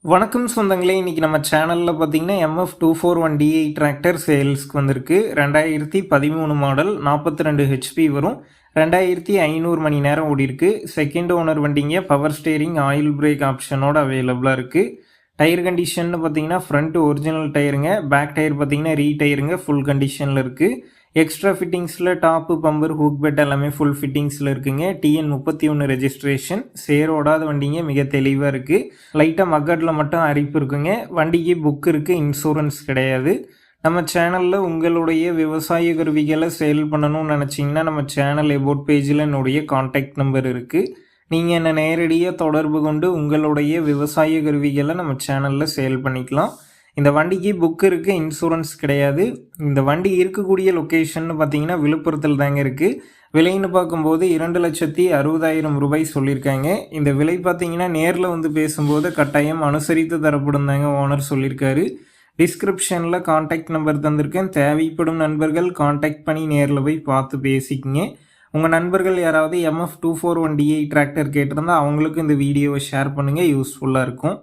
வணக்கம் சொந்தங்களே, இன்றைக்கி நம்ம சேனலில் பார்த்தீங்கன்னா MF241DI டிராக்டர் சேல்ஸ்க்கு வந்திருக்கு. 2013 மாடல், 42 ஹெச்பி வரும். 2500 மணி நேரம் ஓடிருக்கு. செகண்ட் ஓனர் வண்டிங்க. பவர் ஸ்டேரிங், ஆயில் பிரேக் ஆப்ஷனோட அவைலபிளாக இருக்குது. டயர் கண்டிஷன்னு பார்த்தீங்கன்னா ஃப்ரண்ட் ஒரிஜினல் டயருங்க, பேக் டயர் பார்த்தீங்கன்னா ரீடயருங்க, ஃபுல் கண்டிஷனில் இருக்குது. எக்ஸ்ட்ரா ஃபிட்டிங்ஸில் டாப்பு, பம்பர், ஹூக் பெட் எல்லாமே ஃபுல் ஃபிட்டிங்ஸில் இருக்குங்க. TN31 ரெஜிஸ்ட்ரேஷன், சேர் ஓடாத வண்டிங்க, மிக தெளிவாக இருக்குது. லைட்டாக மக்கட்டில் மட்டும் அரிப்பு இருக்குங்க. வண்டிக்கு புக் இருக்குது, இன்சூரன்ஸ் கிடையாது. நம்ம சேனலில் உங்களுடைய விவசாய கருவிகளை சேல் பண்ணணும்னு நினச்சிங்கன்னா நம்ம சேனல் எபோட் பேஜில் என்னுடைய கான்டாக்ட் நம்பர் இருக்குது. நீங்கள் என்னை நேரடியாக தொடர்பு கொண்டு உங்களுடைய விவசாய கருவிகளை நம்ம சேனலில் சேல் பண்ணிக்கலாம். இந்த வண்டிக்கு புக் இருக்குது, இன்சூரன்ஸ் கிடையாது. இந்த வண்டி இருக்கக்கூடிய லொக்கேஷன் பார்த்தீங்கன்னா விழுப்புரத்தில் தாங்க இருக்குது. விலைன்னு பார்க்கும்போது 2,60,000 ரூபாய் சொல்லியிருக்காங்க. இந்த விலை பார்த்தீங்கன்னா நேரில் வந்து பேசும்போது கட்டாயம் அனுசரித்து தரப்படும் தாங்க ஓனர் சொல்லியிருக்காரு. டிஸ்கிரிப்ஷனில் கான்டாக்ட் நம்பர் தந்திருக்கேன். தேவைப்படும் நண்பர்கள் கான்டாக்ட் பண்ணி நேரில் போய் பார்த்து பேசிக்கிங்க. உங்கள் நண்பர்கள் யாராவது MF241DI டிராக்டர் கேட்டிருந்தால் அவங்களுக்கும் இந்த வீடியோவை ஷேர் பண்ணுங்கள், யூஸ்ஃபுல்லாக இருக்கும்.